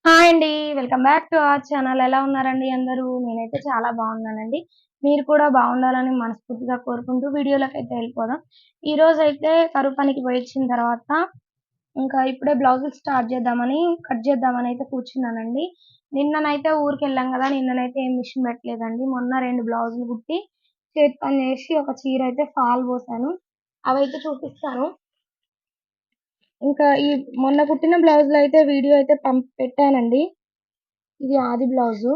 Hi అండి. Welcome back to our channel. ఎలా ఉన్నారండి అందరూ? నేనైతే చాలా బాగున్నానండి. మీరు కూడా బాగుండాలని మనస్ఫూర్తిగా కోరుకుంటూ వీడియోలోకైతే వెళ్ళిపోదాం. ఈరోజైతే కరువు పనికి పోయొచ్చిన తర్వాత ఇంకా ఇప్పుడే బ్లౌజులు స్టార్ట్ చేద్దామని, కట్ చేద్దామని అయితే కూర్చున్నానండి. నిన్ననైతే ఊరికెళ్ళాం గదా! నిన్ననైతే ఏం మిషన్ పెట్టలేదండి. మొన్న 2 బ్లౌజులు కుట్టి, చేతి పని చేసి, ఒక చీర అయితే ఫాల్ పోసాను. అవైతే చూపిస్తాను. ఇంకా ఈ మొన్న కుట్టిన బ్లౌజులయితే వీడియో అయితే పెట్టానండి. ఇది ఆది బ్లౌజు.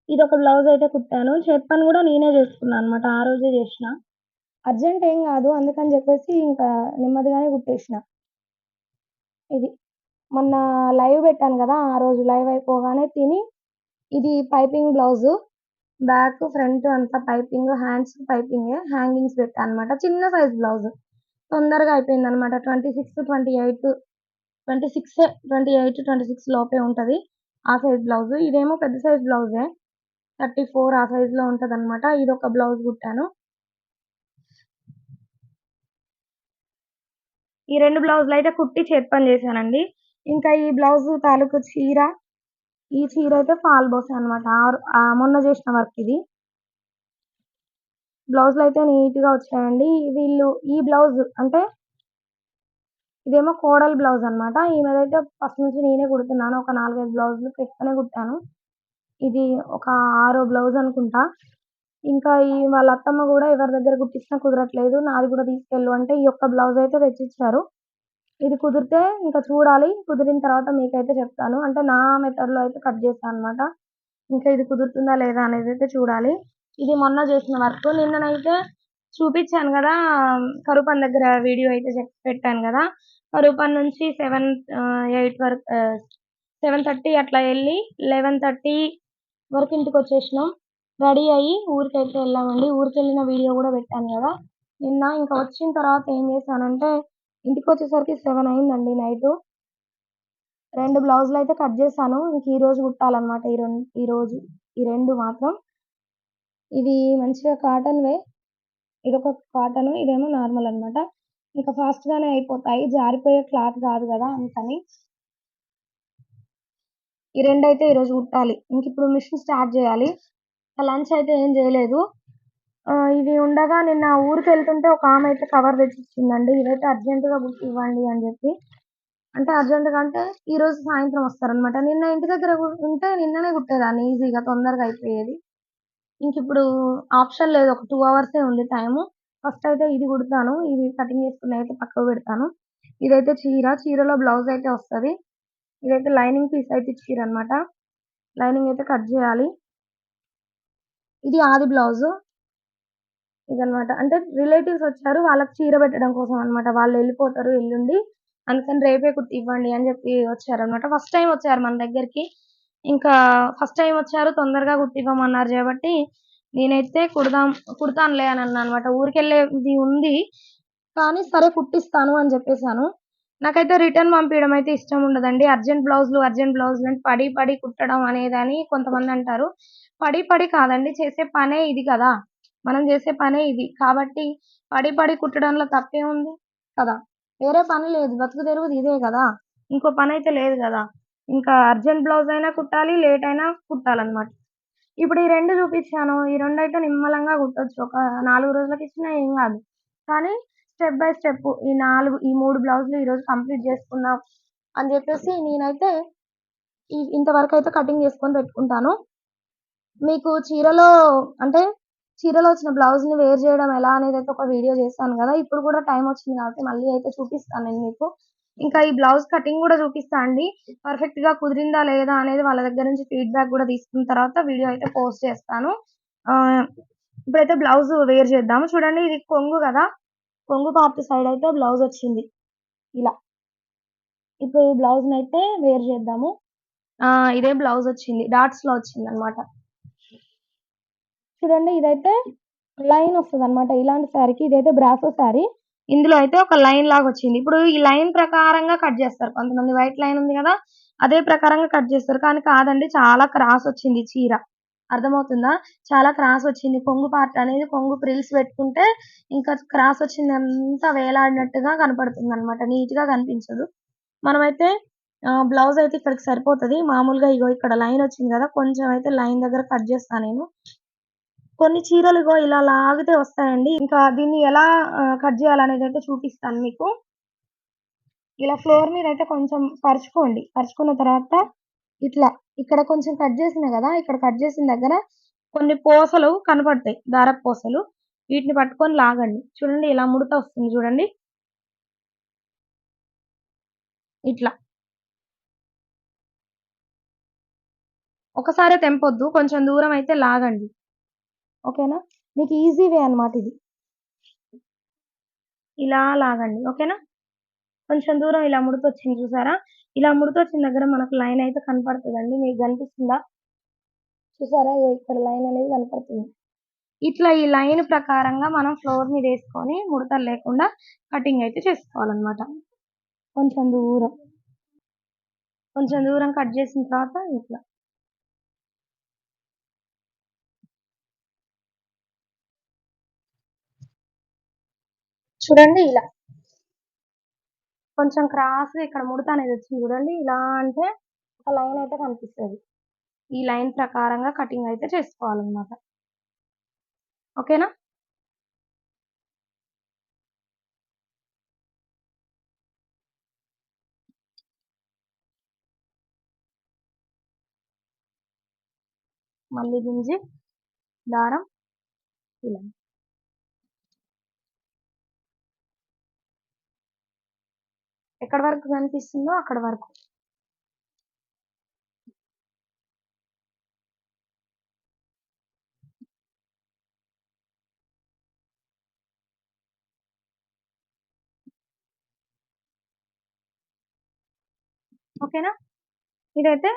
ఇదొక బ్లౌజ్ అయితే కుట్టాను. చేతి పని గూడా నేనే జేసుకున్నా అనమాట. ఆ రోజే జేషిన. అర్జెంట్ ఏం గాదు. అందుకని జెప్పేసి ఇంకా నెమ్మదిగానే కుట్టేషిన. ఇది. మొన్న లైవ్ బెట్టాను గదా! ఆ రోజు లైవ్ అయిపోగానే తిని ఇది పైపింగ్ బ్లౌజు. బ్యాక్, ఫ్రంట్ అంతా పైపింగ్, హ్యాండ్స్ పైపింగే. హ్యాంగింగ్స్ పెట్టా అనమాట. చిన్న సైజ్ బ్లౌజు. తొందరగా అయిపోయిందనమాట. 26, 28, 26 28, 26 లోపే ఉంటది. ఆ సైజ్ బ్లౌజు. ఇదేమో పెద్ద సైజ్ బ్లౌజే. 34 ఆ సైజ్‌లో ఉంటదనమాట. ఇదొక బ్లౌజ్ కుట్టాను. ఈ 2 బ్లౌజులయితే కుట్టి చేతి పని చేశానండి. ఇంకా ఈ బ్లౌజు తాలూకు చీర, ఈ చీరైతే ఫాల్ బోసా అనమాట. మొన్న చేసిన వర్క్ ఇది. బ్లౌజులయితే నీట్‌గా వచ్చాయండి. ఈ బ్లౌజ్ అంటే ఇదేమో కోడలు బ్లౌజ్ అనమాట. ఈమెదైతే ఫస్ట్ నుంచి నేనే కుడుతున్నాను. ఒక 4, 5 బ్లౌజులు పెట్టుకునే కుట్టాను. ఇది ఒక ఆరో బ్లౌజ్ అనుకుంటా. ఇంకా వాళ్ళ అత్తమ్మ గూడా ఎవరి దగ్గర కుట్టించినా కుదరట్లేదు. నాది గూడా తీసుకెళ్ళు అంటే ఈ ఒక్క బ్లౌజ్ అయితే తెచ్చిచ్చారు. ఇది కుదిరితే ఇంకా చూడాలి. కుదిరిన తర్వాత మీకైతే చెప్తాను. అంటే నా మెథడ్‌లో అయితే కట్ చేశా అనమాట. ఇంకా ఇది కుదురుతుందా లేదా అనేదైతే చూడాలి. ఇది మొన్న చేసిన వర్క్. నిన్ననైతే చూపిచ్చాను గదా! కరువు పని దగ్గర వీడియో అయితే పెట్టాను గదా! కరువు పని నుంచి 8 వరకు 7:30 అట్లా ఎళ్లి 11:30 వరకు ఇంటికొచ్చేసినాం. రెడీ అయ్యి ఊరికైతే వెళ్ళామండి. ఊరికెళ్ళిన వీడియో గూడా పెట్టాను గదా! నిన్న ఇంక వచ్చిన తర్వాత ఏం చేశానంటే ఇంటికొచ్చేసరికి 7 అయిందండి నైటు. 2 బ్లౌజులయితే కట్ జేశాను. ఇంక ఈరోజు కుట్టాలనమాట. ఈరోజు ఈ 2 మాత్రం. ఇవి మంచిగా కాటన్‌వే. ఇదొక కాటను. ఇదేమో నార్మల్ అనమాట. ఇంక ఫాస్ట్‌గానే అయిపోతాయి. జారిపోయే క్లాత్ కాదు గదా! అందుకని. ఈ రెండైతే ఈరోజు కుట్టాలి. ఇంకిప్పుడు మిషన్ స్టార్ట్ జేయాలి. లంచ్ అయితే ఏం జేయలేదు. ఇది ఉండగా నిన్న ఊరికెళ్తుంటే ఒకామె అయితే కవర్ తెచ్చిచ్చిందండి. ఇదైతే అర్జెంట్‌గా కుట్టివ్వండి అని జెప్పి. అంటే అర్జెంట్‌గా అంటే ఈరోజు సాయంత్రం వస్తారనమాట. నిన్న ఇంటి దగ్గర ఉంటే నిన్ననే కుట్టేదాన్ని ఈజీగా తొందరగా అయిపోయేది. ఇంకిప్పుడు ఆప్షన్ లేదు. ఒక 2 అవర్సే ఉంది టైము. ఫస్ట్ అయితే ఇది కుడతాను. ఇవి కటింగ్ చేసుకున్నయయితే పక్కకు పెడతాను. ఇదైతే చీర. చీరలో బ్లౌజ్ అయితే వస్తది. ఇదైతే లైనింగ్ పీస్ అయితే ఇచ్చిర్రనమాట. లైనింగ్ అయితే కట్ జేయాలి. ఇది ఆది బ్లౌజు. ఇదనమాట. అంటే రిలేటివ్స్ వచ్చారు. వాళ్ళకి చీర పెట్టడం కోసం అనమాట. వాళ్ళెళ్ళిపోతారు ఎల్లుండి. అందుకని రేపే కుట్టివ్వండి అని జెప్పి వచ్చారనమాట. ఫస్ట్ టైమ్ వచ్చారు మన దగ్గరికి. ఇంకా ఫస్ట్ టైమ్ వచ్చారు. తొందరగా కుట్టివ్వమన్నారు జేబట్టి, నేనైతే కుడతానులే అని అన్నా అనమాట. ఊరికెళ్ళేది ఉంది. కానీ సరే కుట్టిస్తాను అని జెప్పేసాను. నాకైతే రిటర్న్ పంపియడం అయితే ఇష్టం ఉండదండి. అర్జెంట్ బ్లౌజులు అని పడి పడి కుట్టడం అనేదని కొంతమందంటారు. పడి పడి కాదండి. చేసే పనే ఇది కదా! మనం జేసే పనే ఇది. కాబట్టి పడి పడి కుట్టడంలో తప్పేముంది కదా! వేరే పని లేదు. బతుకు తెరువుది ఇదే గదా! ఇంకో పనైతే లేదు గదా! ఇంకా అర్జెంట్ బ్లౌజ్ అయినా కుట్టాలి. లేట్ అయినా కుట్టాలనమాట. ఇప్పుడు ఈ 2 చూపిచ్చాను. ఈ రెండయితే నిమ్మలంగా కుట్టొచ్చు. ఒక 4 రోజులకిచ్చినా ఏం గాదు. కానీ స్టెప్ బై స్టెప్ ఈ 3 బ్లౌజులు ఈరోజు కంప్లీట్ జేసుకుందాం అని జెప్పేసి నేనైతే ఇంతవరకైతే కటింగ్ జేసుకొని పెట్టుకుంటాను. మీకు అంటే చీరలో వచ్చిన బ్లౌజ్‌ని వేర్ జేయడం ఎలా అనేదైతే ఒక వీడియో చేశాను గదా! ఇప్పుడు గూడా టైమొచ్చింది కాబట్టి మళ్ళీ అయితే చూపిస్తాను నేను మీకు. ఇంకా ఈ బ్లౌజ్ కటింగ్ గూడా చూపిస్తా అండి. పర్ఫెక్ట్‌గా కుదిరిందా లేదా అనేది వాళ్ళ దగ్గర నుంచి ఫీడ్‌బ్యాక్ గూడా తీసుకున్న తర్వాత వీడియో అయితే పోస్ట్ చేస్తాను. ఆహ్, ఇప్పుడైతే బ్లౌజ్ వేర్ చేద్దాము. చూడండి ఇది కొంగు గదా! కొంగు పార్ట్ సైడ్ అయితే బ్లౌజొచ్చింది. ఇలా. ఇప్పుడు ఈ బ్లౌజ్‌నైతే వేర్ చేద్దాము. ఇదే బ్లౌజొచ్చింది. డాట్స్‌లో వచ్చిందనమాట. చూడండి ఇదైతే లైన్ వస్తదనమాట. ఇలాంటి శారీకి ఇదైతే బ్రాసో శారీ. ఇందులో అయితే ఒక లైన్ లాగొచ్చింది. ఇప్పుడు ఈ లైన్ ప్రకారంగా కట్ జేస్తారు. కొంతమంది వైట్ లైన్ ఉంది గదా! అదే ప్రకారంగా కట్ జేస్తారు. కానీ కాదండి చాలా క్రాస్ వచ్చింది చీర. అర్థమవుతుందా? చాలా క్రాస్ వచ్చింది. కొంగు పార్ట్ అనేది కొంగు ఫ్రిల్స్ పెట్టుకుంటే ఇంకా క్రాస్ వచ్చిందంతా వేలాడినట్టుగా కనపడుతుందనమాట. నీట్‌గా కనిపించదు. మనమైతే బ్లౌజ్ అయితే ఇక్కడికి సరిపోతది. మామూలుగా ఇగో ఇక్కడ లైన్ వచ్చింది కదా! కొంచెం అయితే లైన్ దగ్గర కట్ చేస్తా నేను. కొన్ని చీరలు ఇగో ఇలా లాగితే వస్తాయండి. ఇంకా దీన్ని ఎలా కట్ చేయాలనేదైతే చూపిస్తాను మీకు. ఇలా ఫ్లోర్ మీదయితే కొంచెం పరుచుకోండి. పరుచుకున్న తర్వాత ఇట్లా ఇక్కడ కొంచెం కట్ చేసినా గదా! ఇక్కడ కట్ చేసిన దగ్గర కొన్ని పూసలు కనపడతాయి. దారపు పూసలు. వీటిని పట్టుకొని లాగండి. చూడండి ఇలా ముడత వస్తుంది చూడండి. ఇట్లా. ఒకసారే తెంపొద్దు. కొంచెం దూరం అయితే లాగండి. ఓకేనా? మీకు ఈజీ వే అన్నమాట ఇది. ఇలా లాగండి. ఓకేనా? కొంచెం దూరం ఇలా ముడతొచ్చింది చూసారా? ఇలా ముడతొచ్చిన దగ్గర మనకు లైన్ అయితే కనపడతదండి. మీకు కనిపిస్తుందా? చూసారా? ఇగో ఇక్కడ లైన్ అనేది కనపడుతుంది. ఇట్లా ఈ లైన్ ప్రకారంగా మనం ఫ్లోర్ మీదేసుకొని ముడతలు లేకుండా కటింగ్ అయితే చేసుకోవాలన్నమాట. కొంచెం దూరం. కొంచెం దూరం కట్ చేసిన తర్వాత ఇట్లా. చూడండి ఇలా. కొంచెం క్రాస్‌గా ఇక్కడ ముడత అనేది వచ్చింది చూడండి. ఇలా అంటే ఒక లైన్ అయితే కనిపిస్తది. ఈ లైన్ ప్రకారంగా కటింగ్ అయితే చేసుకోవాలన్నమాట. ఓకేనా? మళ్ళీ గుంజి దారం ఇలా. ఎక్కడి వరకు కనిపిస్తుందో అక్కడి వరకు. ఓకేనా? ఇదైతే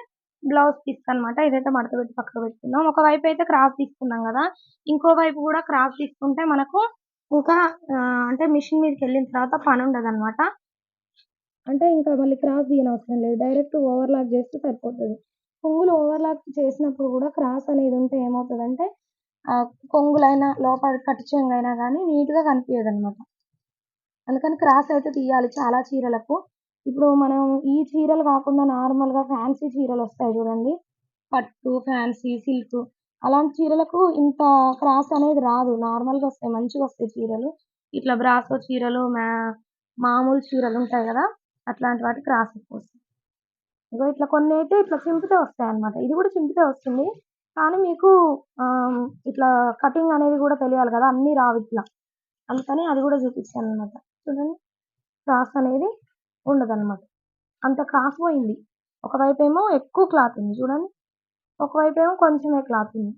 బ్లౌజ్ పీస్ అన్నమాట. ఇదైతే మడత పెట్టి పక్కకు పెట్టుకుందాం. ఒకవైపు అయితే క్రాస్ తీసుకున్నాం గదా! ఇంకో వైపు గూడా క్రాస్ తీసుకుంటే మనకు ఇంకా అంటే మిషన్ మీదకెళ్ళిన తర్వాత పనుండదన్నమాట. అంటే ఇంకా మళ్ళీ క్రాస్ తీయనవసరం లేదు. డైరెక్ట్ ఓవర్‌లాక్ చేస్తే సరిపోతది. కొంగులు ఓవర్‌లాక్ చేసినప్పుడు గూడా క్రాస్ అనేది ఉంటే ఏమవుతదంటే కొంగులైనా, లోపల కట్టు చెంగయినా గానీ నీట్‌గా కనిపియదన్నమాట. అందుకని క్రాస్ అయితే తీయాలి చాలా చీరలకు. ఇప్పుడు మనం ఈ చీరలు కాకుండా నార్మల్‌గా ఫ్యాన్సీ చీరలొస్తాయి చూడండి. పట్టు, ఫ్యాన్సీ, సిల్క్ అలాంటి చీరలకు ఇంత క్రాస్ అనేది రాదు. నార్మల్‌గా వస్తాయి. మంచిగొస్తాయి చీరలు. ఇట్లా బ్రాసో చీరలు, మామూలు చీరలుంటాయి గదా! అట్లాంటి వాటికి క్రాస్ ఎక్కువొస్తాయి. ఇగో ఇట్లా కొన్నైతే ఇట్లా చింపితే వస్తాయన్నమాట. ఇది గూడా చింపితే వస్తుంది. కానీ మీకు ఆహ్, ఇట్లా కటింగ్ అనేది గూడా తెలియాలి గదా! అన్నీ రావిట్లా. అందుకని అది గూడా చూపిచ్చానన్నమాట. చూడండి. క్రాస్ అనేది ఉండదన్నమాట. అంత క్రాస్ పోయింది. ఒకవైపేమో ఎక్కువ క్లాత్ ఉంది చూడండి. ఒకవైపేమో కొంచెమే క్లాత్ ఉంది.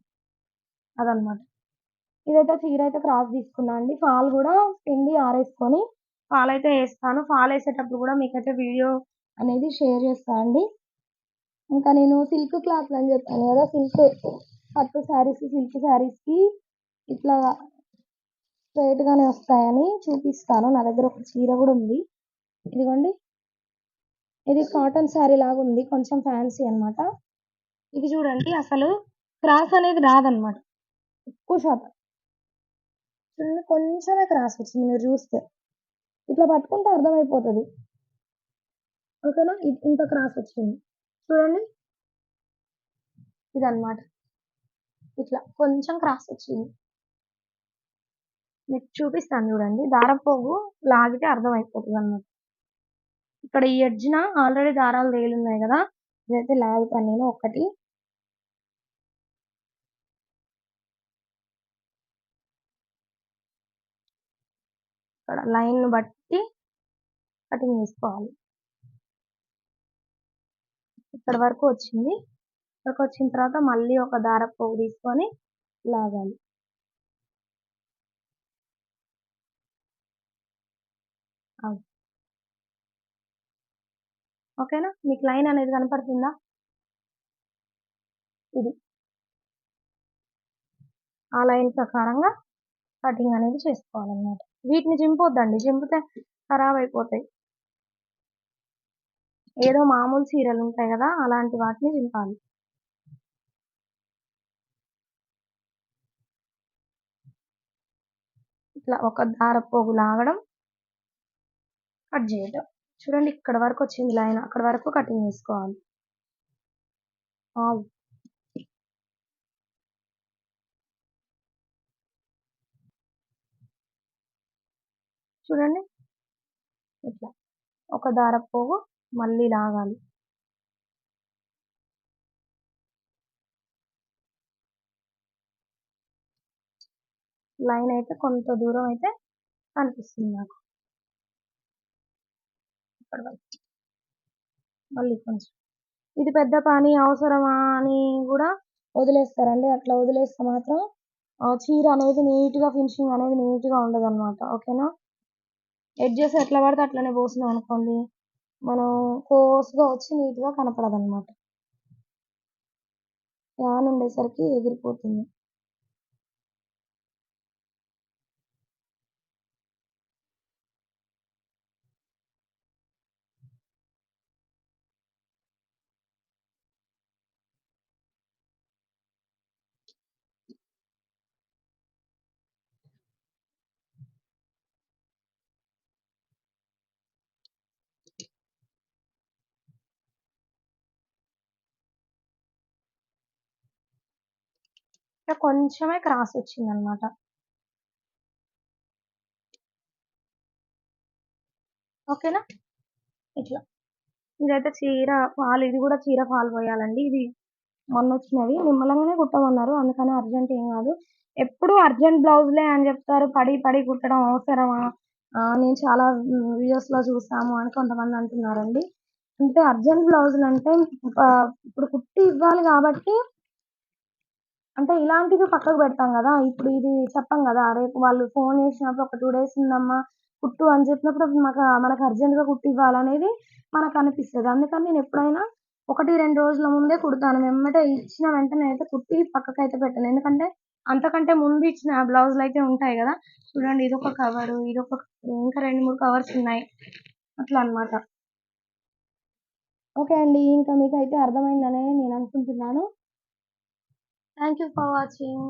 అదన్నమాట. ఇదైతే చీరైతే క్రాస్ తీసుకున్నా అండి. ఫాల్ గూడా పిండి ఆరేసుకొని ఫాలయితే ఏస్తాను. ఫాలేసేటప్పుడు గూడా మీకైతే వీడియో అనేది షేర్ చేస్తా అండి. ఇంకా నేను సిల్క్ క్లాత్‌లని చెప్పాను గదా! పట్టు శారీస్, సిల్క్ శారీస్‌కి ఇట్లా స్ట్రెయిట్ గానే వస్తాయని చూపిస్తాను. నా దగ్గర ఒక చీర గూడా ఉంది. ఇదిగోండి. ఇది కాటన్ శారీ లాగుంది. కొంచెం ఫ్యాన్సీ అన్నమాట. ఇది చూడండి అసలు క్రాస్ అనేది రాదన్నమాట. ఎక్కువ శాతం. చూడండి కొంచెమే క్రాస్ వచ్చింది మీరు చూస్తే. ఇట్లా పట్టుకుంటే అర్థమైపోతది. ఓకేనా? ఇంత క్రాస్ వచ్చింది. చూడండి ఇదన్నమాట. ఇట్లా కొంచెం క్రాస్ వచ్చింది. మీకు చూపిస్తాను చూడండి. దారం పోగు లాగితే అర్థమైపోతదన్నమాట. ఇక్కడ ఈ ఎడ్జ్‌న ఆల్రెడీ దారాలు తేలున్నాయి గదా! ఇదైతే లాగుతాను నేను ఒక్కటి. ఇక్కడ లైన్‌ని బట్టి కటింగ్ చేసుకోవాలి. ఇక్కడి వరకు వచ్చింది. ఇక్కడికొచ్చిన తర్వాత మళ్ళీ ఒక దారపు పోగు తీసుకొని లాగాలి. అవును. ఓకేనా? మీకు లైన్ అనేది కనపడుతుందా? ఇది. ఆ లైన్ ప్రకారంగా కటింగ్ అనేది చేసుకోవాలన్నమాట. వీటిని చింపొద్దండి. చింపితే ఖరాబయిపోతాయి. ఏదో మామూలు చీరలుంటాయి గదా! అలాంటి వాటిని చింపాలి. ఇట్లా ఒక దారపోగు లాగడం, కట్ చేయటం. చూడండి ఇక్కడ వరకు వచ్చింది లైన్. అక్కడ వరకు కటింగ్ చేసుకోవాలి. వావ్! చూడండి ఇట్లా. ఒక దారపోగు మళ్ళీ లాగాలి. లైన్ అయితే కొంత దూరం అయితే కనిపిస్తుంది నాకు. ఇక్కడి వరకు. మళ్ళీ కొంచెం. ఇది పెద్ద పని అవసరమా అని గూడా వదిలేస్తారండి. అట్లా వదిలేస్తే మాత్రం చీర అనేది నీట్‌గా ఫినిషింగ్ అనేది నీట్‌గా ఉండదనమాట. ఓకేనా? ఎడ్జెస్ ఎట్లా పడితే అట్లనే పోసినామనుకోండి, మనం కోసుగా వచ్చి నీట్‌గా కనపడదనమాట. యాన్ ఉండేసరికి ఎగిరిపోతుంది. ఇట్లా కొంచెమే క్రాస్ వచ్చిందనమాట. ఓకేనా? ఇట్లా. ఇదైతే చీర ఫాల్ ఇది గూడా చీర ఫాల్ పోయాలండి. ఇది మొన్నొచ్చినవి. నిమ్మలంగానే కుట్టమన్నారు. అందుకని అర్జెంట్ ఏం గాదు. ఎప్పుడు అర్జెంట్ బ్లౌజులే అని జెప్తారు. పడి పడి కుట్టడం అవసరమా? నేను చాలా వీడియోస్‌లో చూసాము అని కొంతమంది అంటున్నారండి. అంటే అర్జెంట్ బ్లౌజులంటే ఇప్పుడు కుట్టి ఇవ్వాలి గాబట్టి అంటే ఇలాంటివి పక్కకు పెడతాం గదా! ఇప్పుడు ఇది చెప్పం గదా! రేపు వాళ్ళు ఫోను చేసినప్పుడు ఒక 2 డేస్ ఉందమ్మా కుట్టు అని చెప్పినప్పుడు అప్పుడు మనకు అర్జెంట్‌గా కుట్టివ్వాలనేది మనకనిపిస్తది. అందుకని నేనెప్పుడైనా 1, 2 రోజుల ముందే కుడతాను. వెమ్మటే ఇచ్చిన వెంటనే అయితే కుట్టి పక్కకైతే పెట్టను. ఎందుకంటే అంతకంటే ముందు ఇచ్చిన బ్లౌజులయితే ఉంటాయి గదా! చూడండి ఇదొక కవరు, ఇదొక కవరు, ఇంకా 2, 3 కవర్స్ ఉన్నాయి. అట్లా అన్నమాట. ఓకే అండి. ఇంకా మీకైతే అర్థమైందనే నేననుకుంటున్నాను. Thank you for watching.